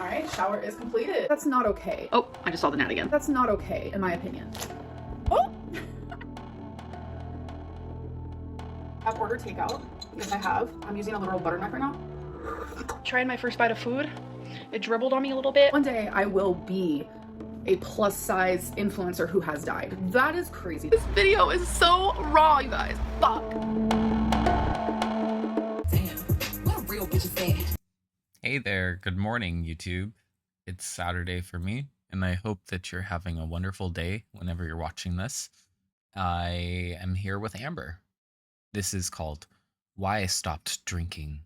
All right, shower is completed. That's not okay. Oh, I just saw the gnat again. That's not okay, in my opinion. Oh! I've ordered takeout. Yes, I have. I'm using a literal butternut right now. Trying my first bite of food. It dribbled on me a little bit. One day I will be a plus size influencer who has died. That is crazy. This video is so raw, you guys. Fuck. Damn, what a real bitch is that? Hey there, good morning, YouTube. It's Saturday for me, and I hope that you're having a wonderful day whenever you're watching this. I am here with Amber. This is called Why I Stopped Drinking,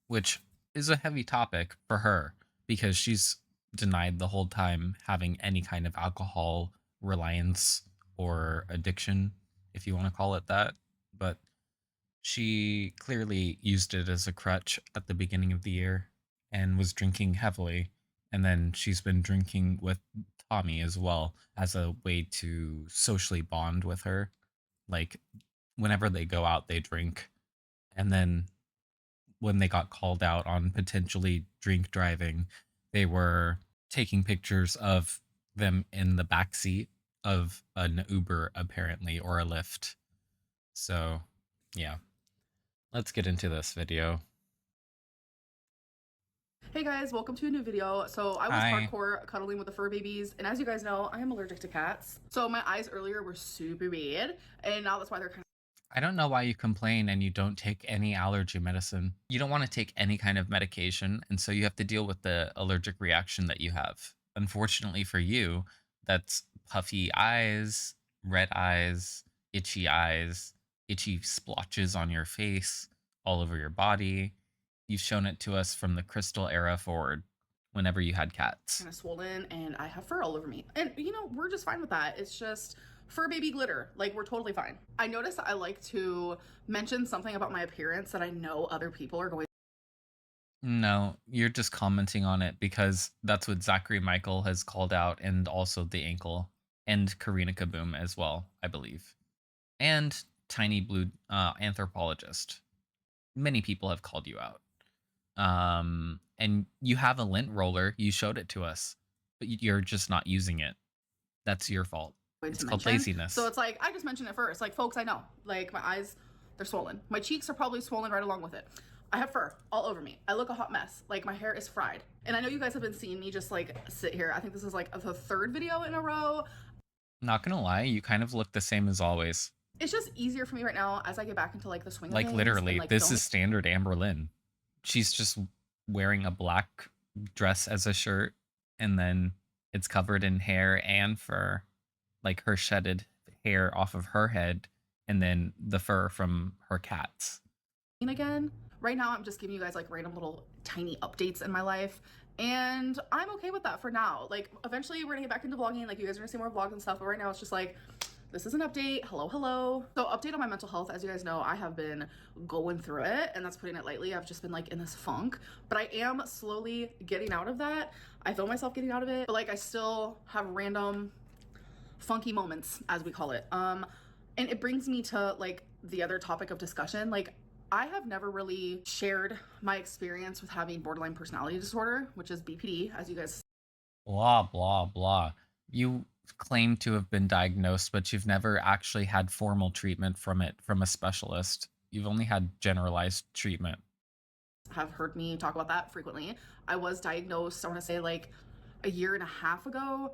which is a heavy topic for her because she's denied the whole time having any kind of alcohol reliance or addiction, if you want to call it that. But she clearly used it as a crutch at the beginning of the year and was drinking heavily. And then she's been drinking with Tommy as well as a way to socially bond with her. Like, whenever they go out, they drink. And then when they got called out on potentially drink driving, they were taking pictures of them in the backseat of an Uber, apparently, or a Lyft. So, yeah. Let's get into this video. Hey guys, welcome to a new video. So I was Hi. hardcore cuddling with the fur babies, and as you guys know, I am allergic to cats. So my eyes earlier were super red, and now that's why they're kind of... I don't know why you complain and you don't take any allergy medicine. You don't want to take any kind of medication, and so you have to deal with the allergic reaction that you have. Unfortunately for you, that's puffy eyes, red eyes, itchy splotches on your face, all over your body. You've shown it to us from the crystal era forward, whenever you had cats. kind of swollen, and I have fur all over me. And you know, we're just fine with that. It's just fur baby glitter. Like, we're totally fine. I noticed that I like to mention something about my appearance that I know other people are going... No, you're just commenting on it because that's what Zachary Michael has called out, and also The Ankle, and Karina Kaboom as well, I believe. And Tiny Blue Anthropologist. Many people have called you out. And you have a lint roller, you showed it to us, but you're just not using it. That's your fault. It's called laziness. So it's like, I just mentioned it first. Like, folks, I know. Like, my eyes, they're swollen. My cheeks are probably swollen right along with it. I have fur all over me. I look a hot mess. Like, my hair is fried. And I know you guys have been seeing me just, like, sit here. I think this is, like, the third video in a row. Not gonna lie, you kind of look the same as always. It's just easier for me right now as I get back into, like, the swing of Like, things, literally, and, like, this don't... is standard Amberlynn. She's just wearing a black dress as a shirt, and then it's covered in hair and fur, like her shedded hair off of her head, and then the fur from her cats. Again, right now I'm just giving you guys like random little tiny updates in my life, and I'm okay with that for now. Like, eventually we're gonna get back into vlogging, like you guys are gonna see more vlogs and stuff, but right now it's just like, this is an update. Hello. So, update on my mental health. As you guys know, I have been going through it, and that's putting it lightly. I've just been like in this funk, but I am slowly getting out of that. I feel myself getting out of it, but like I still have random funky moments, as we call it. And it brings me to like the other topic of discussion. Like, I have never really shared my experience with having borderline personality disorder, which is BPD, as you guys... Blah, blah, blah. You claim to have been diagnosed, but you've never actually had formal treatment from it from a specialist. You've only had generalized treatment. Have heard me talk about that frequently. I was diagnosed, I want to say like a year and a half ago,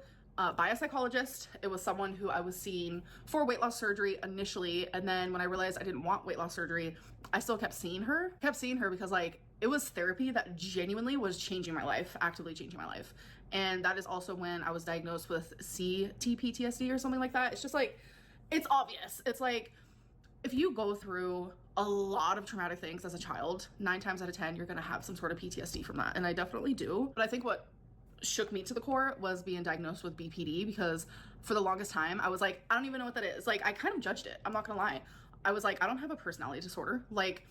by a psychologist. It was someone who I was seeing for weight loss surgery initially, and then when I realized I didn't want weight loss surgery, I still kept seeing her because like it was therapy that genuinely was changing my life, actively changing my life. And that is also when I was diagnosed with CTPTSD or something like that. It's just like, it's obvious. It's like, if you go through a lot of traumatic things as a child, 9 times out of 10, you're gonna have some sort of PTSD from that. And I definitely do. But I think what shook me to the core was being diagnosed with BPD, because for the longest time, I was like, I don't even know what that is. Like, I kind of judged it. I'm not gonna lie. I was like, I don't have a personality disorder. Like,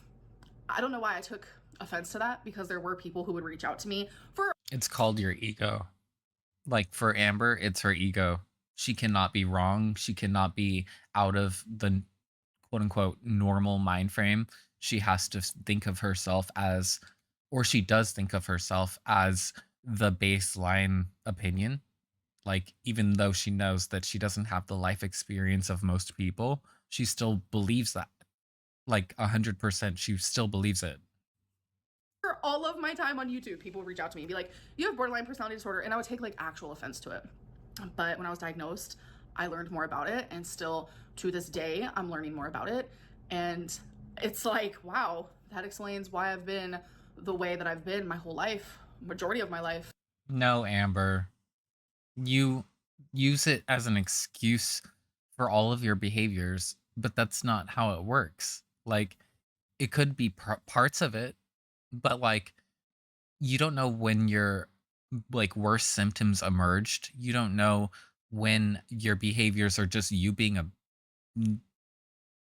I don't know why I took offense to that, because there were people who would reach out to me for... It's called your ego. Like, for Amber, it's her ego. She cannot be wrong. She cannot be out of the quote-unquote normal mind frame. She has to think of herself as, or she does think of herself as, the baseline opinion. Like, even though she knows that she doesn't have the life experience of most people, she still believes that. Like 100%, she still believes it. For all of my time on YouTube, people would reach out to me and be like, you have borderline personality disorder, and I would take like actual offense to it. But when I was diagnosed, I learned more about it, and still to this day, I'm learning more about it. And it's like, wow, that explains why I've been the way that I've been my whole life, majority of my life. No, Amber, you use it as an excuse for all of your behaviors, but that's not how it works. Like, it could be parts of it, but like, you don't know when your like worst symptoms emerged. You don't know when your behaviors are just you being a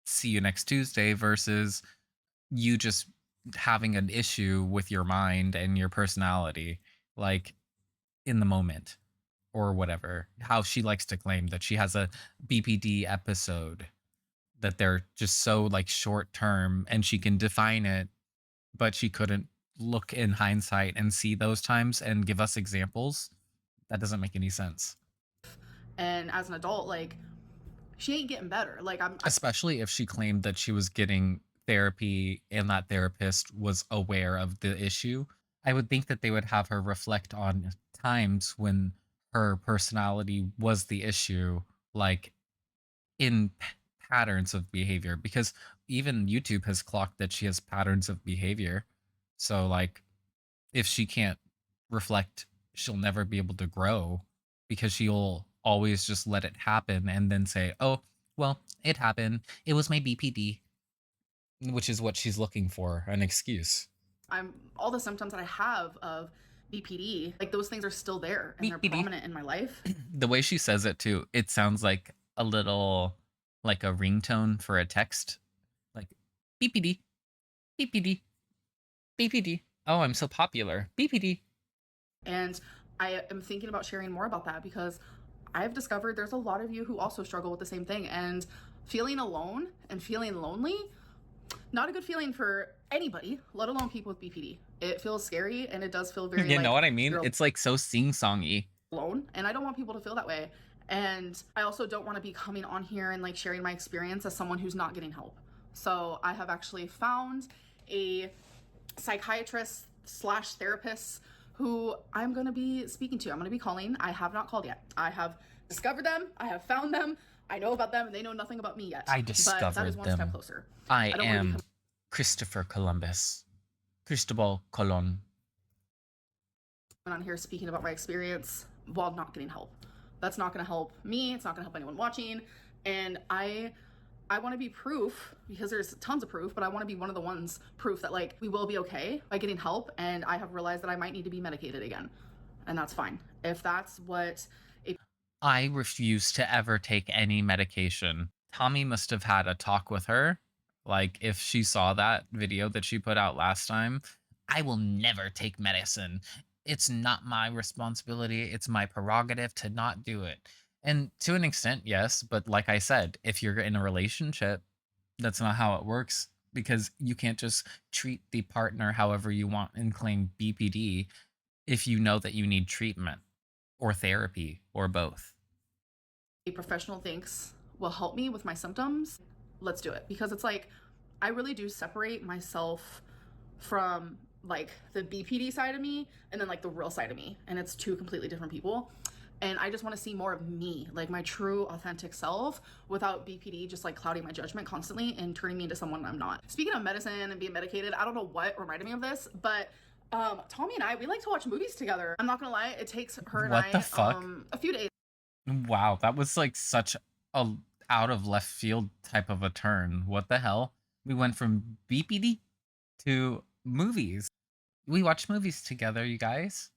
see you next Tuesday versus you just having an issue with your mind and your personality, like in the moment or whatever. How she likes to claim that she has a BPD episode, that they're just so like short term and she can define it, but she couldn't look in hindsight and see those times and give us examples. That doesn't make any sense. And as an adult, like, she ain't getting better. Like, Especially if she claimed that she was getting therapy and that therapist was aware of the issue. I would think that they would have her reflect on times when her personality was the issue, like in patterns of behavior, because even YouTube has clocked that she has patterns of behavior. So, like, if she can't reflect, she'll never be able to grow because she'll always just let it happen and then say, oh, well, it happened. It was my BPD, which is what she's looking for, an excuse. I'm all the symptoms that I have of BPD, like those things are still there and they're BPD. prominent in my life. The way she says it too, it sounds like a little like a ringtone for a text, like BPD, BPD, BPD. Oh, I'm so popular. BPD. And I am thinking about sharing more about that because I've discovered there's a lot of you who also struggle with the same thing, and feeling alone and feeling lonely, not a good feeling for anybody, let alone people with BPD. It feels scary and it does feel very You like, know what I mean? you're It's like so sing-songy. alone, and I don't want people to feel that way. And I also don't want to be coming on here and like sharing my experience as someone who's not getting help. So I have actually found a psychiatrist slash therapist who I'm going to be speaking to. I'm going to be calling. I have not called yet. I have discovered them. I have found them. I know about them and they know nothing about me yet. I But that discovered is one them. step closer. I don't wanna am become Christopher Columbus. Cristobal Colon. on here speaking about my experience while not getting help. That's not going to help me. It's not going to help anyone watching. And I want to be proof, because there's tons of proof, but I want to be one of the ones proof that like we will be okay by getting help. And I have realized that I might need to be medicated again, and that's fine if that's what I refuse to ever take any medication. Tommy must have had a talk with her. Like, if she saw that video that she put out last time, I will never take medicine. It's not my responsibility. It's my prerogative to not do it. And to an extent, yes. But like I said, if you're in a relationship, that's not how it works, because you can't just treat the partner however you want and claim BPD if you know that you need treatment or therapy or both. a professional thinks will help me with my symptoms, let's do it. Because it's like I really do separate myself from like the BPD side of me and then like the real side of me, and it's two completely different people. And I just want to see more of me, like my true authentic self, without BPD just like clouding my judgment constantly and turning me into someone I'm not. Speaking of medicine and being medicated, I don't know what reminded me of this, but Tommy and I, we like to watch movies together. I'm not gonna lie, it takes her and What I the fuck? a few days. Wow, that was like such a out of left field type of a turn. What the hell? We went from BPD to movies. We watch movies together, you guys.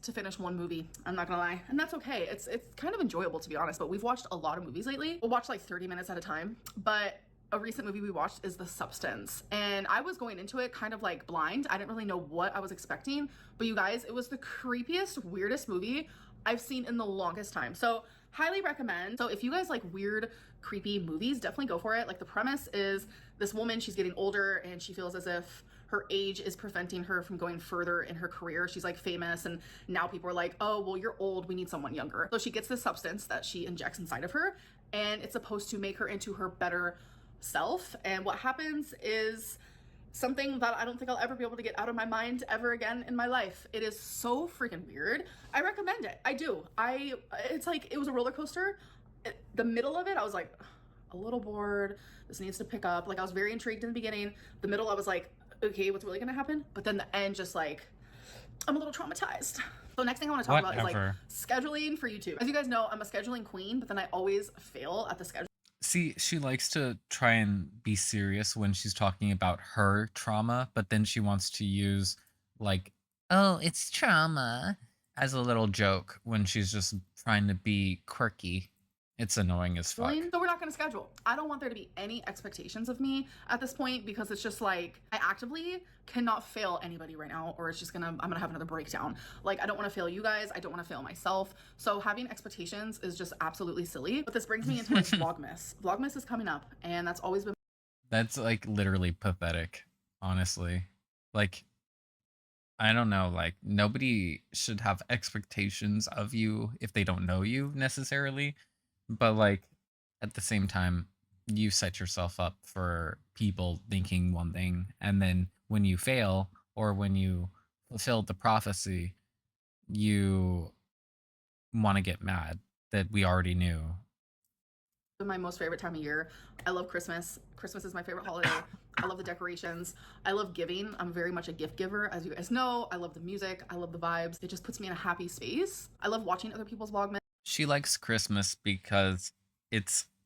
To finish one movie, I'm not gonna lie, and that's okay. It's kind of enjoyable, to be honest, but we've watched a lot of movies lately. We'll watch like 30 minutes at a time, but a recent movie we watched is The Substance, and I was going into it kind of like blind. I didn't really know what I was expecting, but you guys, it was the creepiest, weirdest movie I've seen in the longest time. So highly recommend. So if you guys like weird, creepy movies, definitely go for it. Like, the premise is this woman, she's getting older and she feels as if her age is preventing her from going further in her career. She's like famous, and now people are like, oh, well, you're old, we need someone younger. So she gets this substance that she injects inside of her, and it's supposed to make her into her better self. And what happens is something that I don't think I'll ever be able to get out of my mind ever again in my life. It is so freaking weird. I recommend it. I do. It's like, it was a roller coaster. The middle of it, I was like, a little bored. This needs to pick up. Like, I was very intrigued in the beginning. The middle, I was like, okay, what's really gonna happen? But then the end, just like, I'm a little traumatized. So next thing I want to talk about is like scheduling for YouTube. As you guys know, I'm a scheduling queen, but then I always fail at the schedule. See, she likes to try and be serious when she's talking about her trauma, but then she wants to use, like, oh, it's trauma, as a little joke when she's just trying to be quirky. It's annoying as fuck. So we're not going to schedule. I don't want there to be any expectations of me at this point, because it's just like, I actively cannot fail anybody right now, or it's just I'm gonna have another breakdown. Like, I don't want to fail you guys. I don't want to fail myself. So having expectations is just absolutely silly. But this brings me into like Vlogmas. Vlogmas is coming up, and that's always been. That's like literally pathetic, honestly. Like, I don't know, like, nobody should have expectations of you if they don't know you necessarily. But like, at the same time, you set yourself up for people thinking one thing, and then when you fail or when you fulfill the prophecy, you want to get mad that we already knew. My most favorite time of year. I love Christmas. Christmas is my favorite holiday. I love the decorations. I love giving. I'm very much a gift giver, as you guys know. I love the music. I love the vibes. It just puts me in a happy space. I love watching other people's Vlogmas. She likes Christmas because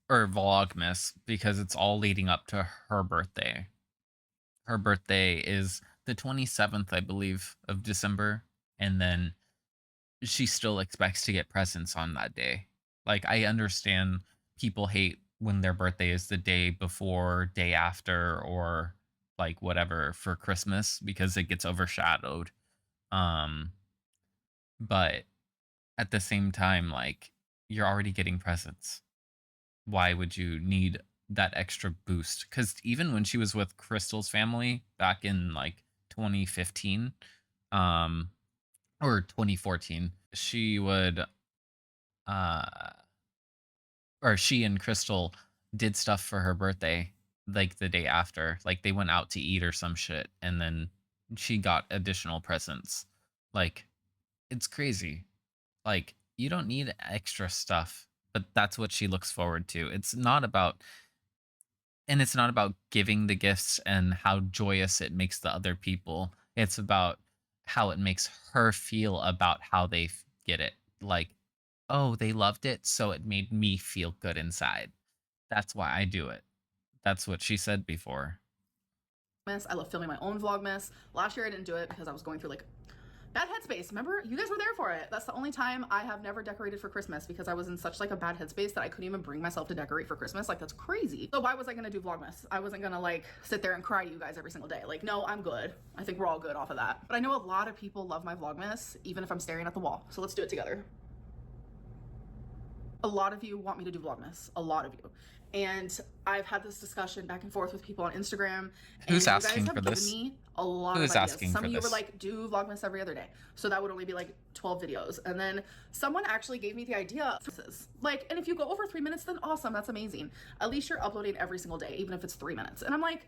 or Vlogmas, because it's all leading up to her birthday. Her birthday is the 27th, I believe, of December, and then she still expects to get presents on that day. Like, I understand people hate when their birthday is the day before, day after, or like whatever for Christmas, because it gets overshadowed. But at the same time, like, you're already getting presents. Why would you need that extra boost? Because even when she was with Crystal's family back in like 2015, or 2014, she would or she and Crystal did stuff for her birthday like the day after. Like, they went out to eat or some shit, and then she got additional presents. Like, it's crazy. Like, you don't need extra stuff, but that's what she looks forward to. It's not about giving the gifts and how joyous it makes the other people. It's about how it makes her feel about how they get it. Like, oh, they loved it, so it made me feel good inside. That's why I do it. That's what she said before. I love filming my own Vlogmas. Last year I didn't do it because I was going through like bad headspace. Remember, you guys were there for it. That's the only time I have never decorated for Christmas, because I was in such like a bad headspace that I couldn't even bring myself to decorate for Christmas. Like, that's crazy. So why was I gonna do Vlogmas? I wasn't gonna like sit there and cry to you guys every single day. Like, no, I'm good. I think we're all good off of that. But I know a lot of people love my Vlogmas, even if I'm staring at the wall. So let's do it together. A lot of you want me to do Vlogmas. A lot of you. And I've had this discussion back and forth with people on Instagram. Who's and asking you guys have for given this? me a lot Who's of ideas. asking Some for of you were this? like, do Vlogmas every other day. So that would only be like 12 videos. And then someone actually gave me the idea. Like, and if you go over 3 minutes, then awesome. That's amazing. At least you're uploading every single day, even if it's 3 minutes. And I'm like,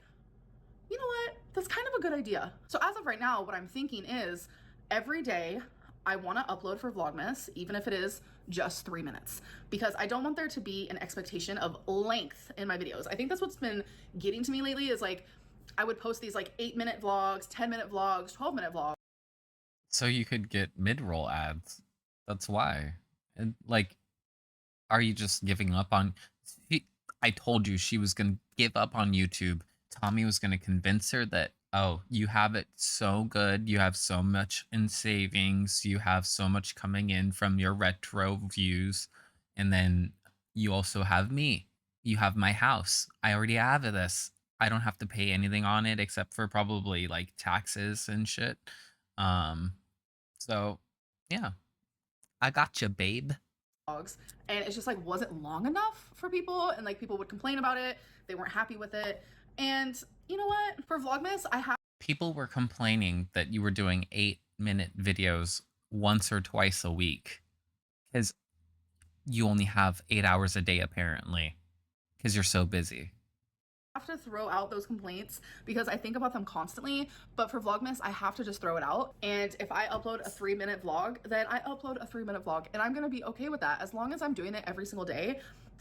you know what? That's kind of a good idea. So as of right now, what I'm thinking is every day I want to upload for Vlogmas, even if it is just 3 minutes, because I don't want there to be an expectation of length in my videos. I think that's what's been getting to me lately, is like, I would post these like 8-minute vlogs, 10-minute vlogs, 12-minute vlogs. So you could get mid-roll ads. That's why. And like, are you just giving up on... I told you she was going to give up on YouTube. Tommy was going to convince her that, oh, you have it so good. You have so much in savings. You have so much coming in from your retro views. And then you also have me. You have my house. I already have this. I don't have to pay anything on it except for probably like taxes and shit. So yeah, I got you, babe. And it's just like wasn't long enough for people, and like people would complain about it. They weren't happy with it. And you know what? For Vlogmas, I have People were complaining that you were doing 8-minute videos once or twice a week because you only have 8 hours a day, apparently, because you're so busy. Have to throw out those complaints because I think about them constantly, but for Vlogmas I have to just throw it out. And if I upload a 3-minute vlog, then I upload a 3-minute vlog, and I'm gonna be okay with that as long as I'm doing it every single day.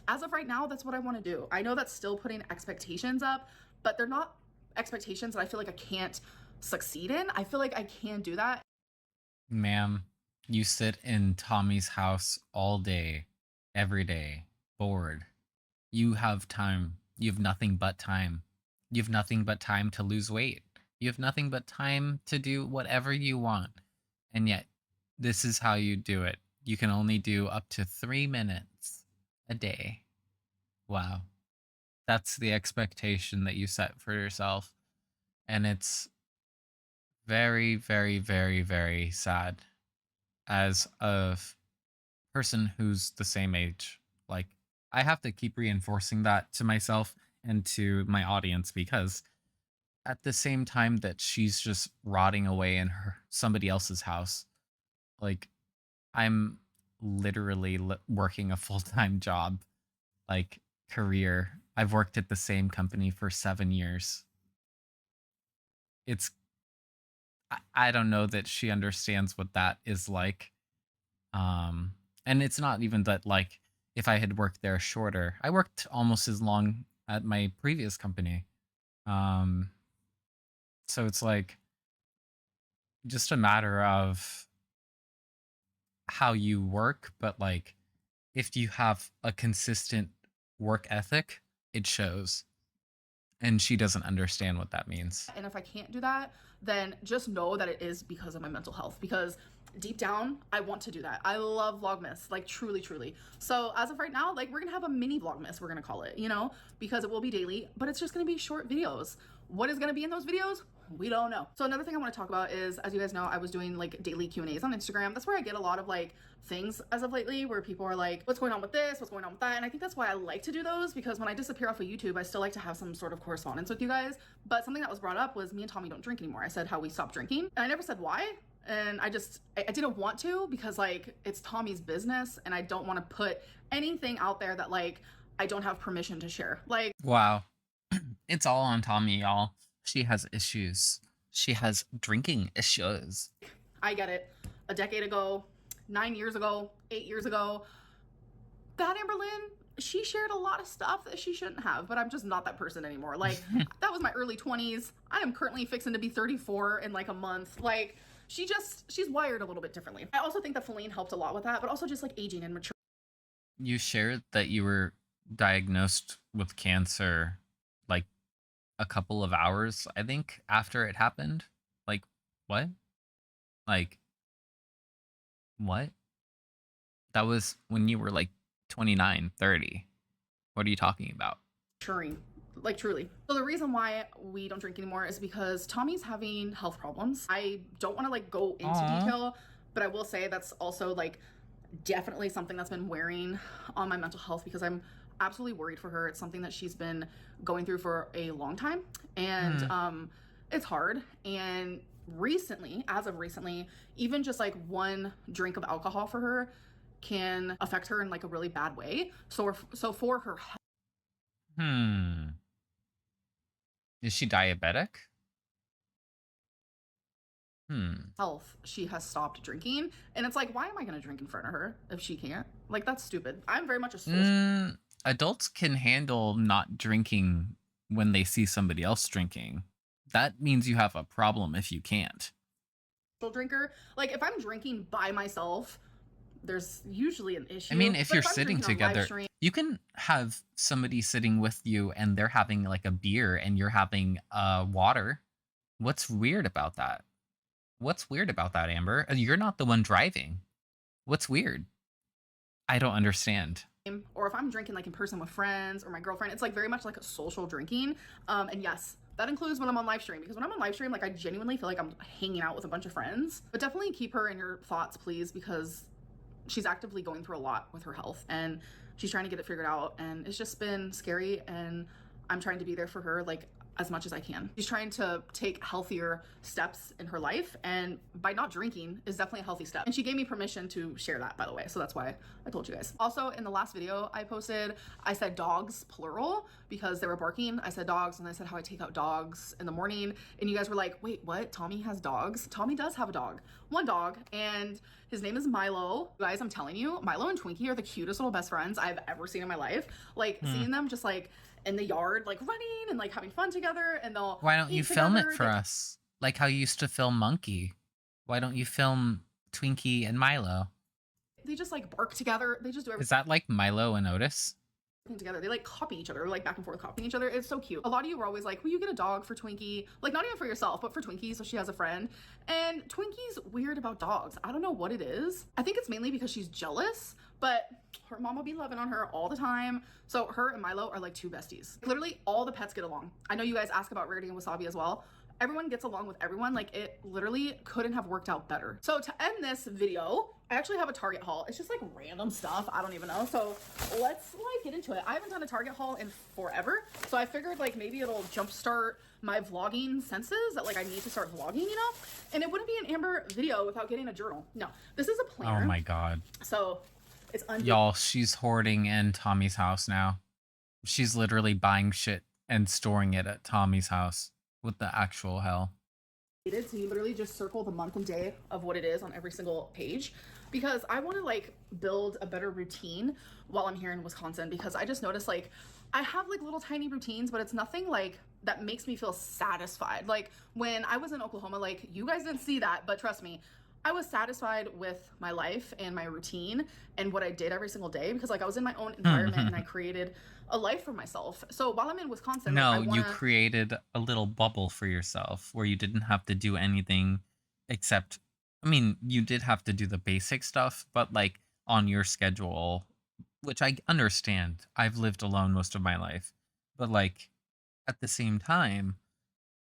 As of right now, that's what I want to do. I know that's still putting expectations up, but they're not expectations that I feel like I can't succeed in. I feel like I can do that. Ma'am, you sit in Tommy's house all day, every day, bored. You have time. You have nothing but time. You have nothing but time to lose weight. You have nothing but time to do whatever you want. And yet, this is how you do it. You can only do up to 3 minutes a day. Wow. That's the expectation that you set for yourself. And it's very, very, very, very sad as a person who's the same age. Like, I have to keep reinforcing that to myself and to my audience because at the same time that she's just rotting away in her somebody else's house, like I'm literally working a full-time job, like career. I've worked at the same company for 7 years. It's I don't know that she understands what that is like. And it's not even that, like, if I had worked there shorter, I worked almost as long at my previous company. Um, so it's like just a matter of how you work, but like if you have a consistent work ethic, it shows. And she doesn't understand what that means. And if I can't do that, then just know that it is because of my mental health, because deep down I want to do that. I love Vlogmas, like truly, truly. So as of right now, like we're gonna have a mini Vlogmas, we're gonna call it, you know, because it will be daily, but it's just gonna be short videos. What is gonna be in those videos? We don't know. So another thing I want to talk about is, as you guys know, I was doing like daily Q&As on Instagram. That's where I get a lot of like things as of lately, where people are like, what's going on with this, what's going on with that. And I think that's why I like to do those, because when I disappear off of YouTube, I still like to have some sort of correspondence with you guys. But something that was brought up was me and Tommy don't drink anymore. I said how we stopped drinking, and I never said why. And I didn't want to, because like it's Tommy's business and I don't want to put anything out there that like I don't have permission to share. Like, Wow. It's all on Tommy, y'all. She has issues. She has drinking issues. I get it. A decade ago, 9 years ago, 8 years ago, that Amberlynn, she shared a lot of stuff that she shouldn't have, but I'm just not that person anymore. Like, that was my early 20s. I am currently fixing to be 34 in like a month. Like, she's wired a little bit differently. I also think that Feline helped a lot with that, but also just like aging and maturity. You shared that you were diagnosed with cancer like a couple of hours, I think, after it happened. Like, what? Like, what? That was when you were like 29, 30. What are you talking about? Maturing, like truly. So the reason why we don't drink anymore is because Tommy's having health problems. I don't want to like go into Aw. detail, but I will say that's also like definitely something that's been wearing on my mental health, because I'm absolutely worried for her. It's something that she's been going through for a long time, and it's hard. And recently, as of recently, even just like one drink of alcohol for her can affect her in like a really bad way. So for her Hmm. Is she diabetic? health, she has stopped drinking. And it's like, why am I going to drink in front of her if she can't? Like, that's stupid. I'm very much a social Adults can handle not drinking when they see somebody else drinking. That means you have a problem if you can't. drinker. Like, if I'm drinking by myself, there's usually an issue. I mean, if But you're I'm sitting drinking on live together, stream, you can have somebody sitting with you and they're having like a beer and you're having water. What's weird about that? What's weird about that, Amber? You're not the one driving. What's weird? I don't understand. or if I'm drinking like in person with friends or my girlfriend, it's like very much like a social drinking. And yes, that includes when I'm on live stream, because when I'm on live stream, like I genuinely feel like I'm hanging out with a bunch of friends. But definitely keep her in your thoughts, please, because she's actively going through a lot with her health and she's trying to get it figured out, and it's just been scary, and I'm trying to be there for her. Like, as much as I can. She's trying to take healthier steps in her life, and by not drinking is definitely a healthy step. And she gave me permission to share that, by the way, so that's why I told you guys. Also, in the last video I posted, I said dogs plural because they were barking. I said dogs, and I said how I take out dogs in the morning, and you guys were like, wait, what? Tommy has dogs? Tommy does have a dog. One dog, and his name is Milo. You guys, I'm telling you, Milo and Twinkie are the cutest little best friends I've ever seen in my life. Like, seeing them just like in the yard, like running and like having fun together, and they'll Why don't you eat film it together. for us? Like how you used to film Monkey. Why don't you film Twinkie and Milo? They just like bark together. They just do Is that like Milo and Otis? everything together. They like copy each other, like back and forth copying each other. It's so cute. A lot of you were always like, will you get a dog for Twinkie? Like not even for yourself, but for Twinkie, so she has a friend. And Twinkie's weird about dogs. I don't know what it is. I think it's mainly because she's jealous, but her mom will be loving on her all the time. So her and Milo are like two besties. Literally all the pets get along. I know you guys ask about Rarity and Wasabi as well. Everyone gets along with everyone. Like it literally couldn't have worked out better. So to end this video, I actually have a Target haul. It's just like random stuff. I don't even know. So let's like get into it. I haven't done a Target haul in forever. So I figured like maybe it'll jumpstart my vlogging senses that like I need to start vlogging, you know? And it wouldn't be an Amber video without getting a journal. No, this is a planner. Oh my God. So it's Y'all, she's hoarding in Tommy's house now. She's literally buying shit and storing it at Tommy's house. What the actual hell? So you literally just circle the month and day of what it is on every single page, because I want to like build a better routine while I'm here in Wisconsin, because I just noticed like I have like little tiny routines, but it's nothing like that makes me feel satisfied. Like when I was in Oklahoma, like you guys didn't see that, but trust me, I was satisfied with my life and my routine and what I did every single day, because like I was in my own environment and I created a life for myself. So while I'm in Wisconsin, No, like, you created a little bubble for yourself where you didn't have to do anything except, I mean, you did have to do the basic stuff, but like on your schedule, which I understand. I've lived alone most of my life, but like at the same time,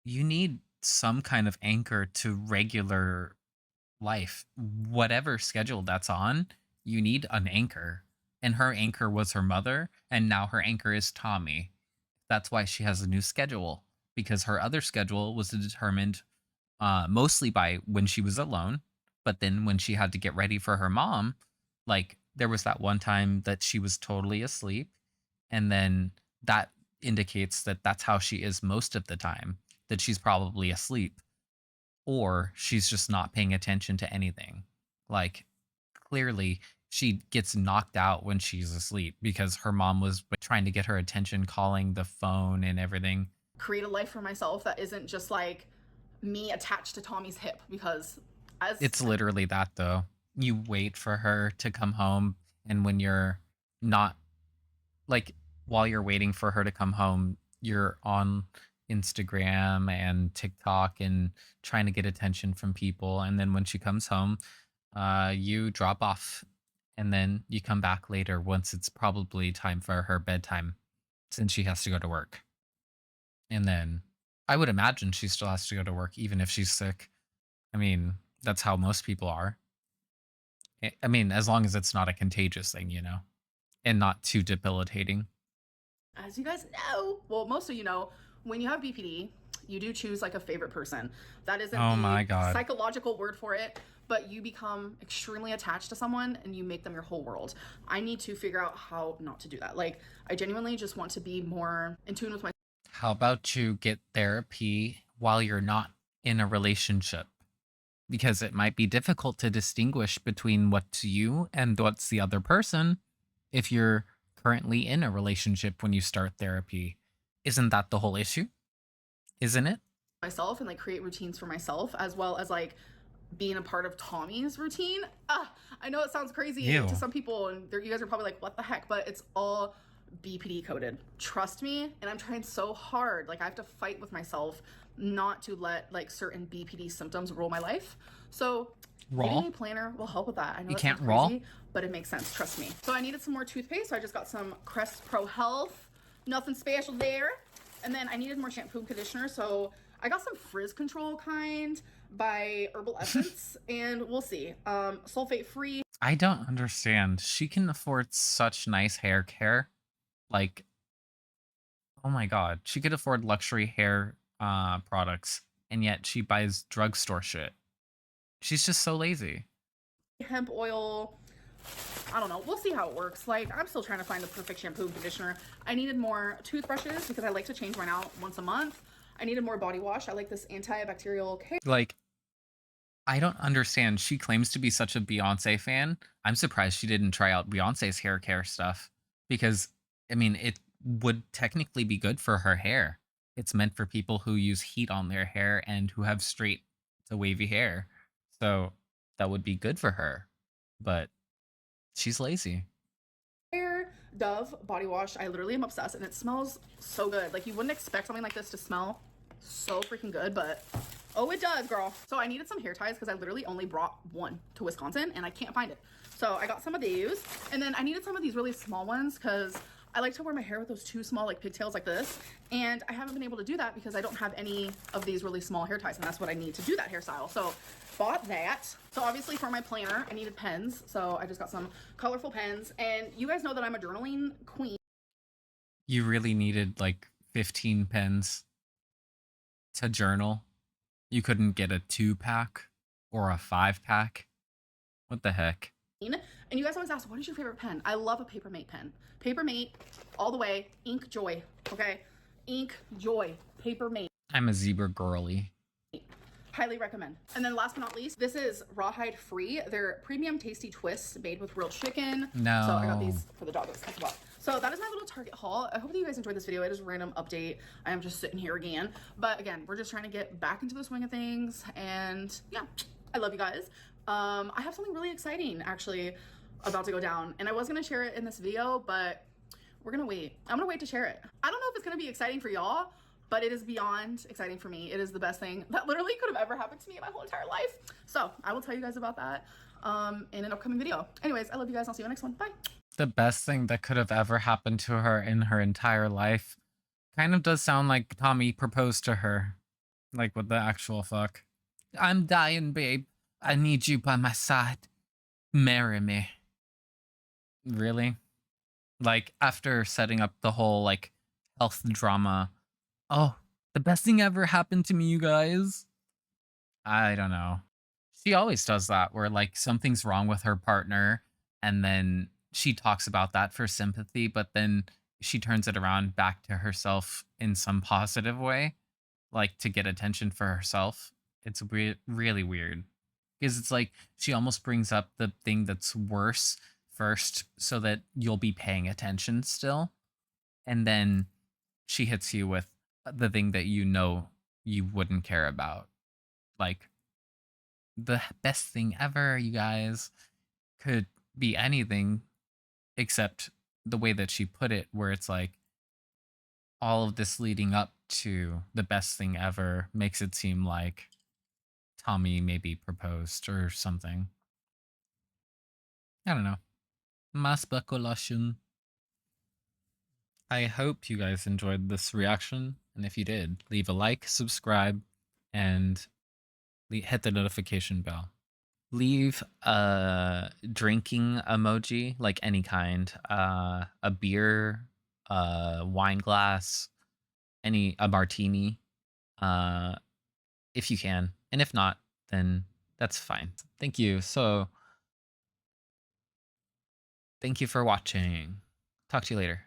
you need some kind of anchor to regular life. Whatever schedule that's on, you need an anchor. And her anchor was her mother, and now her anchor is Tommy. That's why she has a new schedule, because her other schedule was determined mostly by when she was alone. But then when she had to get ready for her mom, like there was that one time that she was totally asleep, and then that indicates that that's how she is most of the time, that she's probably asleep, or she's just not paying attention to anything. Like clearly she gets knocked out when she's asleep because her mom was trying to get her attention, calling the phone and everything. create a life for myself that isn't just like me attached to Tommy's hip, because as It's literally that though. You wait for her to come home, and when you're not, like, while you're waiting for her to come home, you're on Instagram and TikTok and trying to get attention from people. And then when she comes home, you drop off, and then you come back later once it's probably time for her bedtime, since she has to go to work. And then I would imagine she still has to go to work even if she's sick. I mean, that's how most people are. I mean, as long as it's not a contagious thing, you know, and not too debilitating. as you guys know, well, most of you know, when you have BPD, you do choose like a favorite person. That isn't Oh the my God. psychological word for it, but you become extremely attached to someone and you make them your whole world. I need to figure out how not to do that. Like, I genuinely just want to be more in tune with my. How about you get therapy while you're not in a relationship? Because it might be difficult to distinguish between what's you and what's the other person if you're currently in a relationship when you start therapy. Isn't that the whole issue? Isn't it? myself and like create routines for myself, as well as like being a part of Tommy's routine. I know it sounds crazy Ew. to some people, and you guys are probably like, what the heck? But it's all BPD coded. Trust me, and I'm trying so hard. Like I have to fight with myself not to let like certain BPD symptoms rule my life. So Raw? getting a planner will help with that. I know You that can't sounds raw? crazy, but it makes sense. Trust me. So I needed some more toothpaste, so I just got some Crest Pro Health. Nothing special there. And then I needed more shampoo and conditioner, so I got some frizz control kind by Herbal Essence, and we'll see. Sulfate free. I don't understand. She can afford such nice hair care. Like, Oh my god, she could afford luxury hair products, and yet she buys drugstore shit. She's just so lazy. hemp oil. I don't know. We'll see how it works. Like, I'm still trying to find the perfect shampoo and conditioner. I needed more toothbrushes because I like to change mine out once a month. I needed more body wash. I like this antibacterial care. Like, I don't understand. She claims to be such a Beyonce fan. I'm surprised she didn't try out Beyonce's hair care stuff because, I mean, it would technically be good for her hair. It's meant for people who use heat on their hair and who have straight to wavy hair. So that would be good for her. But she's lazy. Dove body wash. I literally am obsessed and it smells so good. Like, you wouldn't expect something like this to smell so freaking good, but oh, it does, girl. So I needed some hair ties because I literally only brought one to Wisconsin and I can't find it. So I got some of these, and then I needed some of these really small ones because I like to wear my hair with those two small like pigtails like this, and I haven't been able to do that because I don't have any of these really small hair ties, and that's what I need to do that hairstyle. So bought that. So obviously for my planner I needed pens, so I just got some colorful pens, and you guys know that I'm a journaling queen. You really needed like 15 pens to journal. You couldn't get a 2-pack or a 5-pack. What the heck? And you guys always ask, what is your favorite pen? I love a Papermate pen. Papermate all the way. Ink Joy, okay? Ink Joy, Papermate. I'm a zebra girly. Highly recommend. And then last but not least, this is rawhide free. They're premium tasty twists made with real chicken. No. So I got these for the doggos as well. So that is my little Target haul. I hope that you guys enjoyed this video. It is a random update. I am just sitting here again. But again, we're just trying to get back into the swing of things. And yeah, I love you guys. I have something really exciting actually about to go down. And I was gonna share it in this video, but we're gonna wait. I'm gonna wait to share it. I don't know if it's gonna be exciting for y'all, but it is beyond exciting for me. It is the best thing that literally could have ever happened to me in my whole entire life. So I will tell you guys about that in an upcoming video. Anyways, I love you guys. I'll see you in the next one. Bye. The best thing that could have ever happened to her in her entire life kind of does sound like Tommy proposed to her. Like, what the actual fuck? I'm dying, babe. I need you by my side. Marry me. Really? Like, after setting up the whole, like, health drama. Oh, the best thing ever happened to me, you guys. I don't know. She always does that, where, like, something's wrong with her partner, and then she talks about that for sympathy, but then she turns it around back to herself in some positive way, like, to get attention for herself. It's really weird. Because it's like she almost brings up the thing that's worse first so that you'll be paying attention still. And then she hits you with the thing that you know you wouldn't care about. Like, the best thing ever, you guys, could be anything except the way that she put it, where it's like all of this leading up to the best thing ever makes it seem like Tommy maybe proposed or something. I don't know. My speculation. I hope you guys enjoyed this reaction, and if you did, leave a like, subscribe, and hit the notification bell. Leave a drinking emoji, like any kind, a beer, a wine glass, a martini, if you can, and if not, then that's fine. Thank you. So, thank you for watching. Talk to you later.